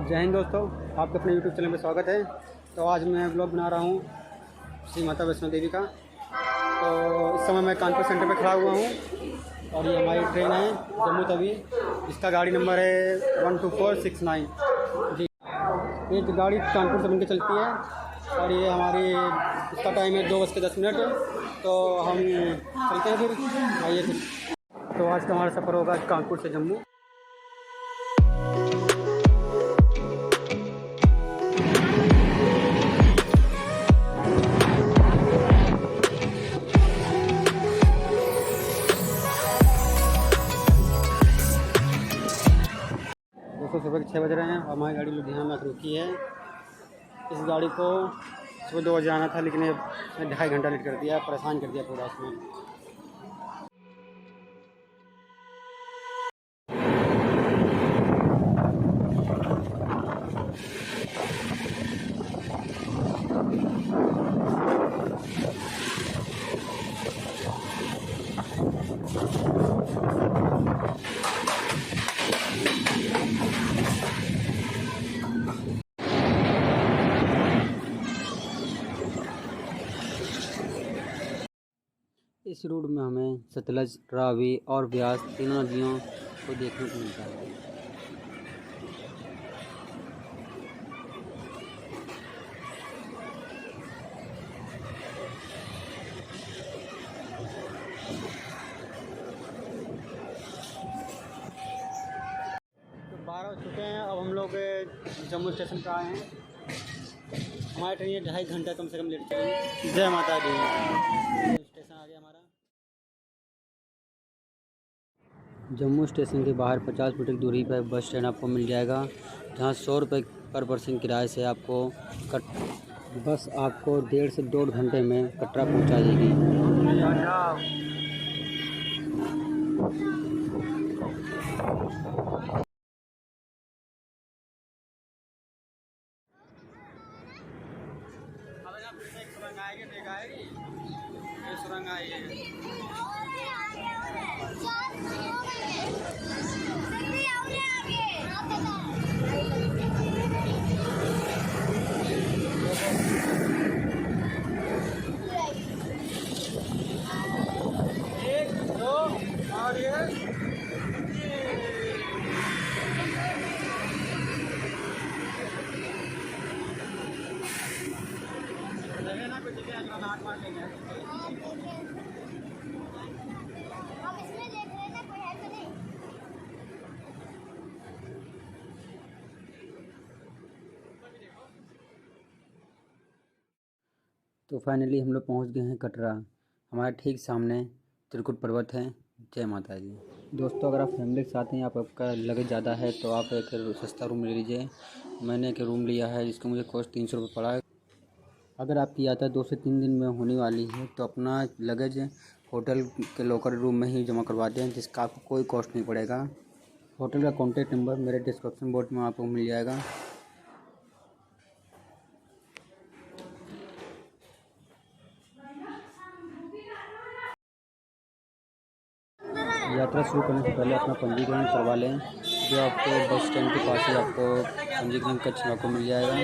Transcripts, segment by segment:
जय हिंद दोस्तों, आपके अपने YouTube चैनल में स्वागत है। तो आज मैं ब्लॉग बना रहा हूँ श्री माता वैष्णो देवी का। तो इस समय मैं कानपुर सेंटर पे खड़ा हुआ हूँ और ये हमारी ट्रेन है जम्मू तवी। इसका गाड़ी नंबर है 12469 जी। ये गाड़ी कानपुर से बन के चलती है और ये हमारी इसका टाइम है 2:10। तो हम चलते हैं फिर, आइए फिर। तो आज का हमारा सफ़र होगा कानपुर से जम्मू। दोस्तों सुबह के 6 बज रहे हैं और हमारी गाड़ी लुधियाना में रुकी है। इस गाड़ी को सुबह 2 बजे आना था, लेकिन ये 2.5 घंटा लेट कर दिया, परेशान कर दिया पूरा इसमें। इस रूट में हमें सतलज, रावी और ब्यास तीनों नदियों को देखने को मिलता है। तो 12 हो चुके हैं, अब हम लोग जम्मू स्टेशन पर आए हैं। हमारी ट्रेन ये 2.5 घंटा कम से कम लेट चली। जय माता दी। स्टेशन आ गया हमारा। जम्मू स्टेशन के बाहर 50 मीटर की दूरी पर बस स्टैंड आपको मिल जाएगा, जहाँ 100 रुपये पर पर्सन किराए से आपको बस आपको 1.5 से 2 घंटे में कटरा पहुँचा देगी। सुरंग आई है। तो फाइनली हम लोग पहुंच गए हैं कटरा। हमारे ठीक सामने त्रिकुट पर्वत है। जय माता दी। दोस्तों, अगर आप फैमिली के साथ हैं, आपका लगेज ज़्यादा है तो आप एक सस्ता रूम ले लीजिए। मैंने एक रूम लिया है जिसका मुझे कॉस्ट 300 रुपये पड़ा है। अगर आपकी यात्रा 2 से 3 दिन में होने वाली है तो अपना लगेज होटल के लॉकर रूम में ही जमा करवा दें, जिसका आपको कोई कॉस्ट नहीं पड़ेगा। होटल का कॉन्टैक्ट नंबर मेरे डिस्क्रिप्शन बॉक्स में आपको मिल जाएगा। यात्रा शुरू करने से पहले अपना पंजीकरण करवा लें, जो आपको बस स्टैंड के पास ही आपको पंजीकरण कक्ष आपको मिल जाएगा।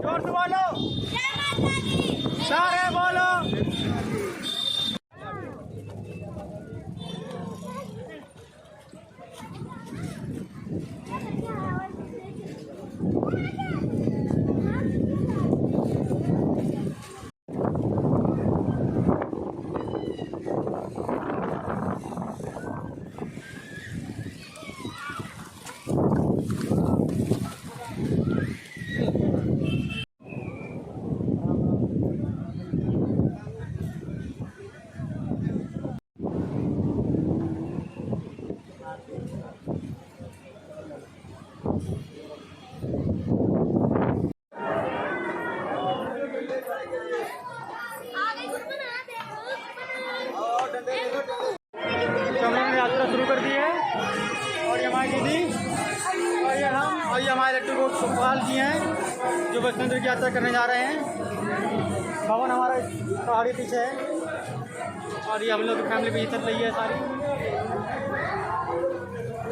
जोर से बोलो, सारे बोलो। की थी। और ये हमारे लट्टू गोपाल जी हैं जो वैष्णो देवी की यात्रा करने जा रहे हैं। भवन हमारा पहाड़ी पीछे है और ये हम लोग की फैमिली भी चल रही है सारी।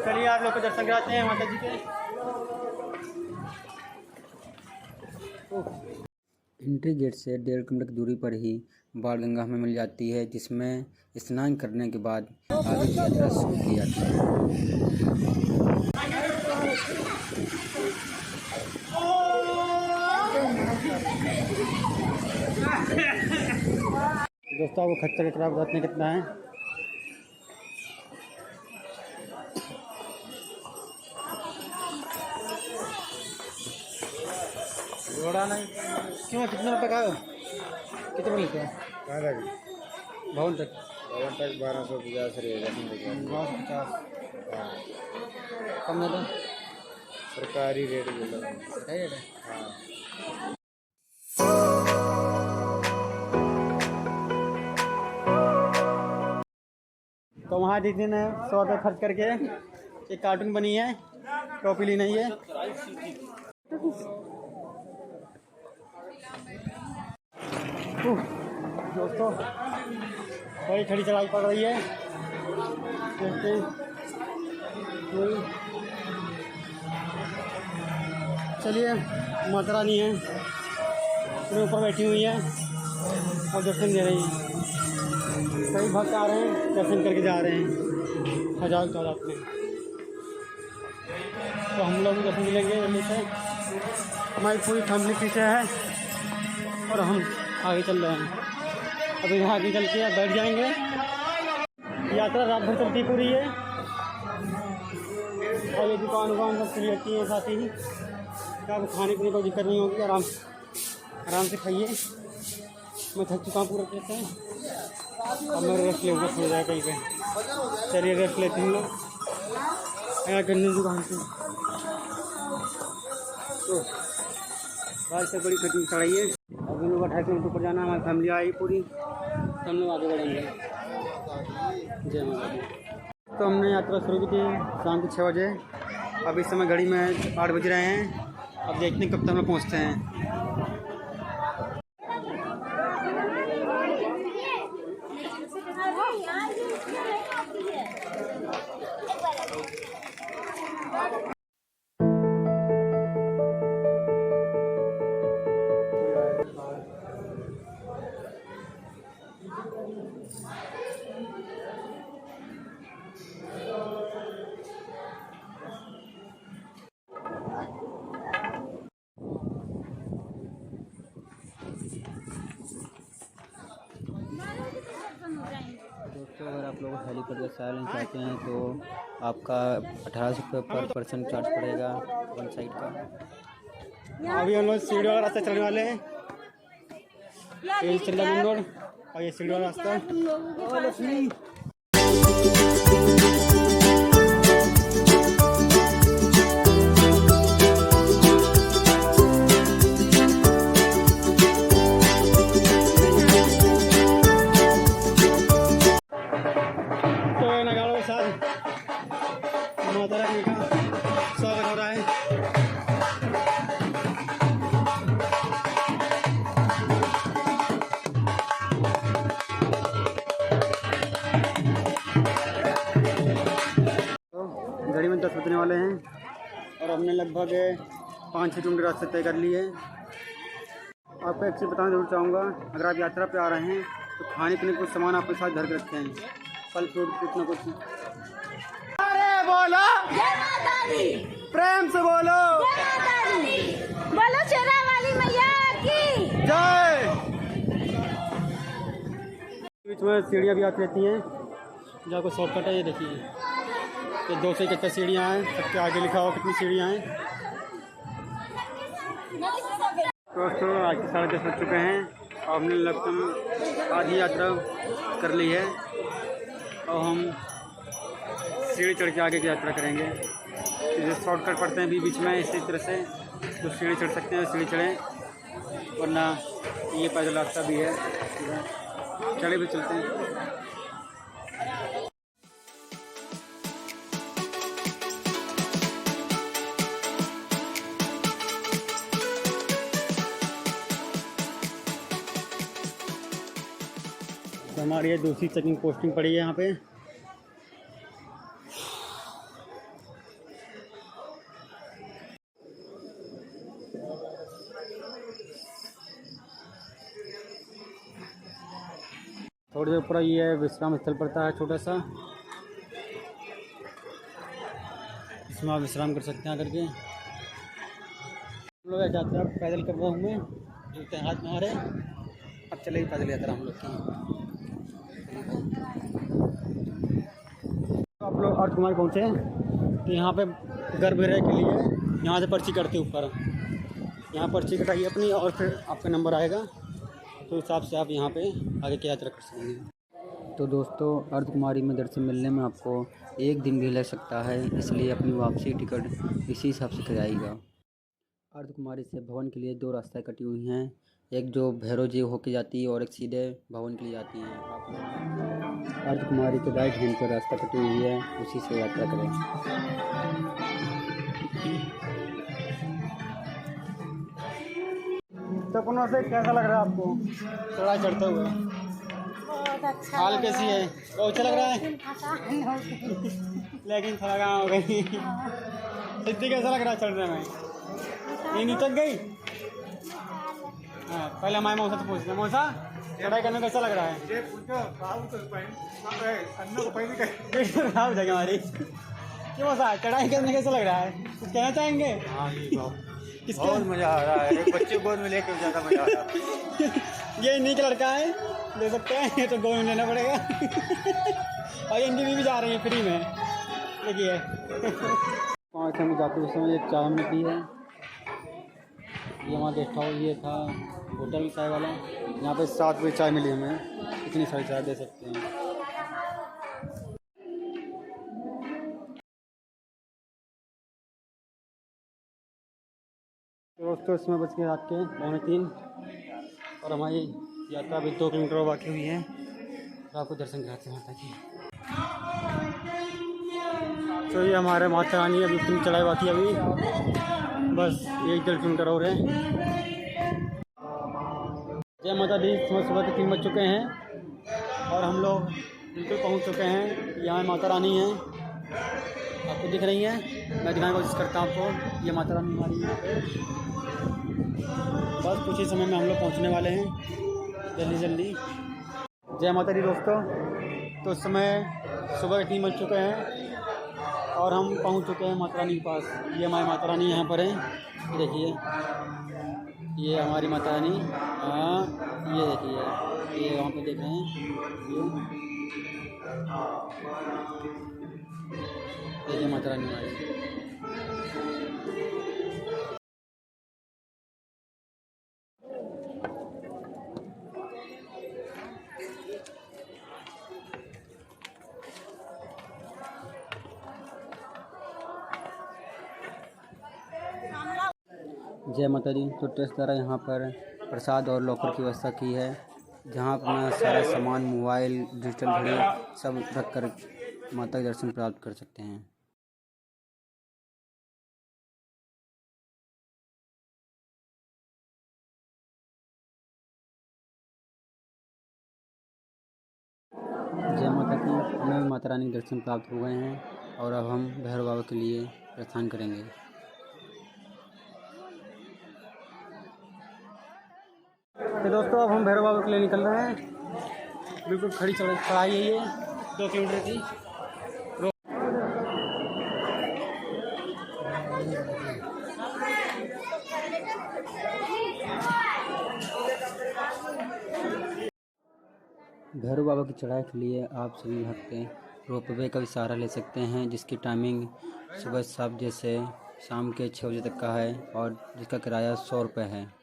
चलिए आप लोग को दर्शन कराते हैं माता जी के। एंट्री गेट से 1.5 किलोमीटर की दूरी पर ही बाण गंगा हमें मिल जाती है, जिसमें स्नान करने के बाद आगे की यात्रा शुरू की जाती है। दोस्तों आपको खच्चर का किराया बताते हैं कितना है। घोड़ा नहीं क्यों, कितने रुपये का है? कितने रुपये का है? भवन तक 1250 रहेगा। 1250 कम ज़्यादा सरकारी रेट बोला सही है। हाँ। तो वहाँ दीदी ने 100 रुपये खर्च करके एक कार्टून बनी है, टोपी ली नहीं है। दोस्तों बड़ी खड़ी चढ़ाई पड़ रही है। देखते हैं चलिए माता रानी है अपने ऊपर बैठी हुई है और दर्शन दे रही है। कई भक्त आ रहे हैं, दर्शन करके जा रहे हैं हजार तादाद में। तो हम लोग भी दर्शन मिलेंगे जल्दी से। हमारी पूरी फैमिली पीछे है और हम आगे चल रहे हैं। अभी यहाँ आगे चल के बैठ जाएंगे। यात्रा रात भर चलती पूरी है और ये दुकान सब खुली रहती है साथ ही। क्या आपको खाने पीने कोई दिक्कत नहीं होगी, आराम से खाइए। मैं थक चुका हूँ पूरा कैसे। अब मैं रेस्ट लेऊँगा थोड़ी जाए कहीं पे। चलिए रेस्ट लेते हैं लोग यहाँ करने दुकान से। तो बाहर से बड़ी खटी चढ़ाई है। अब हम लोग 2.5 किलोमीटर ऊपर जाना। हमारी फैमिली आई पूरी, तो हम लोग आगे बढ़ेंगे। जय माता दी। तो हमने यात्रा शुरू की थी शाम के 6 बजे। अब इस समय घड़ी में 8 बज रहे हैं। अब देखते हैं कब तक हम पहुँचते हैं। दोस्तों अगर आप लोग हेलीपैड का सहारा लेना चाहते हैं तो आपका 1800 रुपये पर पर्सन चार्ज पड़ेगा वन साइड का। अभी हम लोग सीढ़ी वाला रास्ता चलने वाले हैं। ये चंदा रोड और ये सीढ़ी वाला रास्ता। माता रानी का स्वागत हो रहा है। तो घड़ी में 10 बजने वाले हैं और हमने लगभग 5-6 किलोमीटर रास्ते तय कर लिए। आपको एक चीज़ बताना जरूर चाहूँगा, अगर आप यात्रा पे आ रहे हैं तो खाने पीने कुछ सामान आपके साथ घर के रखे हैं, फल फ्रूट कुछ ना कुछ। बोलो प्रेम से बोलो, बोलो शेरा वाली मैया की जय। बीच में सीढ़ियाँ भी आती रहती हैं जो आपको शॉर्टकट है। ये देखिए ये 2 से 71 सीढ़ियाँ हैं, सबके आगे लिखा हुआ कितनी सीढ़ियाँ हैं। दोस्तों आज के 10:30 बज चुके हैं और हमने लगभग आधी यात्रा कर ली है और हम सीढ़ी चढ़ के आगे की यात्रा करेंगे। जो शॉर्टकट पड़ते हैं बीच में इसी तरह से तो सीढ़ी चढ़ सकते हैं, सीढ़ी चढ़ें, वरना ये पैदल रास्ता भी है, चढ़े भी चलते हैं। तो हमारी ये दूसरी चेकिंग पोस्टिंग पड़ी है यहाँ पे। थोड़ी देर ऊपर ये विश्राम स्थल पड़ता है छोटा सा, इसमें आप विश्राम कर सकते हैं आकर के। हम लोग यात्रा पैदल कर रहा हूँ मैं, जूते हाथ में हमारे। अब चलेगी पैदल यात्रा हम लोग की। तो आप लोग अर्ध कुमार पहुँचे, तो यहाँ पे गर्भगृह के लिए यहाँ से पर्ची कटती ऊपर, यहाँ पर्ची कटाइए अपनी और फिर आपका नंबर आएगा, तो हिसाब से आप यहाँ पे आगे की यात्रा कर सकेंगे। तो दोस्तों अर्धकुमारी में दर्शन मिलने में आपको 1 दिन भी लग सकता है, इसलिए अपनी वापसी टिकट इसी हिसाब से कराइएगा। अर्धकुमारी से भवन के लिए 2 रास्तें कटी हुई हैं, एक जो भैरव जी होके जाती है और एक सीधे भवन के लिए जाती है। आप अर्धकुमारी के राइट हैंड पर रास्ता कटी हुई है, उसी से यात्रा करें। सपनों से कैसा लग रहा है आपको चढ़ाई चढ़ते हुए? बहुत अच्छा हाल कैसी है? बहुत अच्छा लग रहा है, थकान हो गई। लेकिन थकान हो गई। सिद्धि कैसा लग रहा है चढ़ने में? नींद उतर गई? हाँ, पहले हमारे मौसा से पूछते हैं। मौसा चढ़ाई करने में कैसा लग रहा है? खराब हो जाएगी हमारी। क्यों मौसा चढ़ाई करने कैसा लग रहा है? कुछ कहना चाहेंगे? किसके? बहुत मजा आ रहा है, एक बच्चे गोद में लेकर ज़्यादा मजा आ रहा है। ये इन्हीं का लड़का है, दे सकते हैं, ये तो गोद में लेना पड़ेगा। और इनकी भी जा रही है फ्री में, देखिए। वहाँ से हम जाते हुए समय एक चाय हमने पी है। ये हमारा गेस्ट हाउस ये था होटल चाय वाला, यहाँ पे 7 बजे चाय मिली हमें, इतनी सारी चाय दे सकते हैं। दोस्तों इसमें बच के रात के 2:45 और हमारी यात्रा अभी 2 किलोमीटर बाकी हुई है, तो आपको दर्शन कराते हैं माता की। तो ये हमारे माता रानी अभी इतनी चढ़ाई बाकी अभी बस 1-1.5 किलोमीटर और है। जय माता दी। सुबह के 3 बज चुके हैं और हम लोग बिल्कुल पहुंच चुके हैं। यहाँ माता रानी है, आपको दिख रही है, मैं दिखाने की कोशिश करता हूँ आपको। ये माता रानी हमारी यहाँ पे बस कुछ ही समय में हम लोग पहुँचने वाले हैं, जल्दी जल्दी। जय माता दी दोस्तों। तो इस समय सुबह के 3 बज चुके हैं और हम पहुँच चुके हैं माता रानी के पास। ये हमारी माता रानी यहाँ पर है, ये देखिए, ये हमारी माता रानी। हाँ ये देखिए, ये वहाँ पे देख रहे हैं, ये माता रानी हमारी। जय माता दी। तो ट्रस्ट द्वारा यहाँ पर प्रसाद और लॉकर की व्यवस्था की है, जहाँ अपना सारा सामान, मोबाइल, डिजिटल घड़ी सब रख कर माता के दर्शन प्राप्त कर सकते हैं। जय माता की। हमें माता रानी के दर्शन प्राप्त हो गए हैं और अब हम भैरव बाबा के लिए प्रस्थान करेंगे। तो दोस्तों अब हम भैरव बाबा के लिए निकल रहे हैं। बिल्कुल खड़ी चढ़ाई है ये 2 किलोमीटर की। भैरव बाबा की चढ़ाई के लिए आप सभी भक्त रोपवे का भी सहारा ले सकते हैं, जिसकी टाइमिंग सुबह 7 बजे से शाम के 6 बजे तक का है और जिसका किराया 100 रुपये है।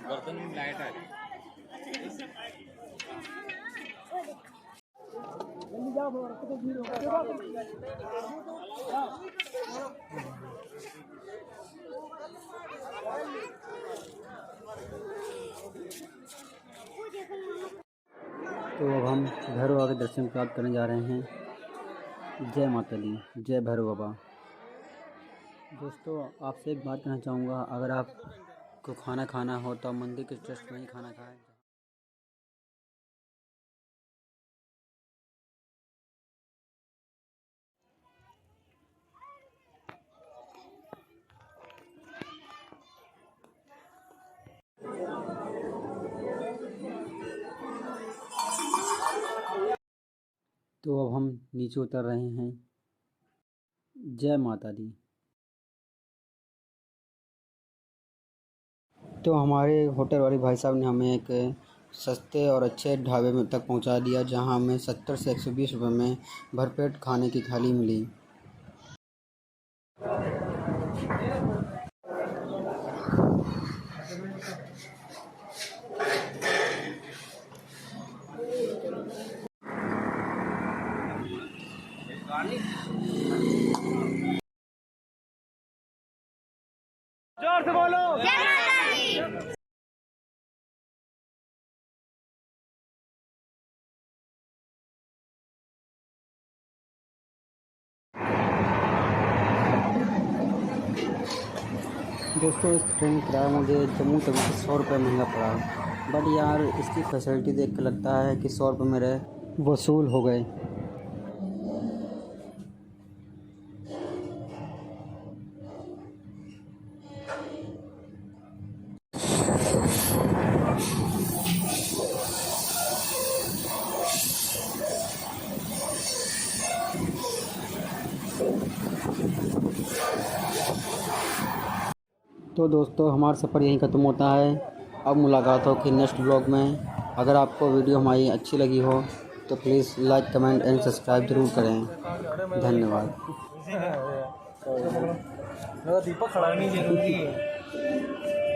गर्दन में लाइट आ रही। तो अब हम भैरव बाबा के दर्शन प्राप्त करने जा रहे हैं। जय माता दी, जय भैरव बाबा। दोस्तों, आपसे एक बात कहना चाहूँगा, अगर आपको खाना खाना हो तो आप मंदिर के ट्रस्ट में ही खाना खाएं। तो अब हम नीचे उतर रहे हैं। जय माता दी। तो हमारे होटल वाले भाई साहब ने हमें एक सस्ते और अच्छे ढाबे में तक पहुंचा दिया, जहां हमें 70 से 120 रुपये में भरपेट खाने की थाली मिली। जोर से बोलो। दोस्तों, इस ट्रेन किराया मुझे जम्मू तक 100 रुपये महंगा पड़ा, बट यार इसकी फैसिलिटी देख के लगता है कि 100 रुपये मेरे वसूल हो गए। तो दोस्तों, हमारा सफ़र यहीं ख़त्म होता है। अब मुलाकात हो कि नेक्स्ट ब्लॉग में। अगर आपको वीडियो हमारी अच्छी लगी हो तो please like, comment and subscribe ज़रूर करें। धन्यवाद। दीपक खड़ा नहीं जरूरी है।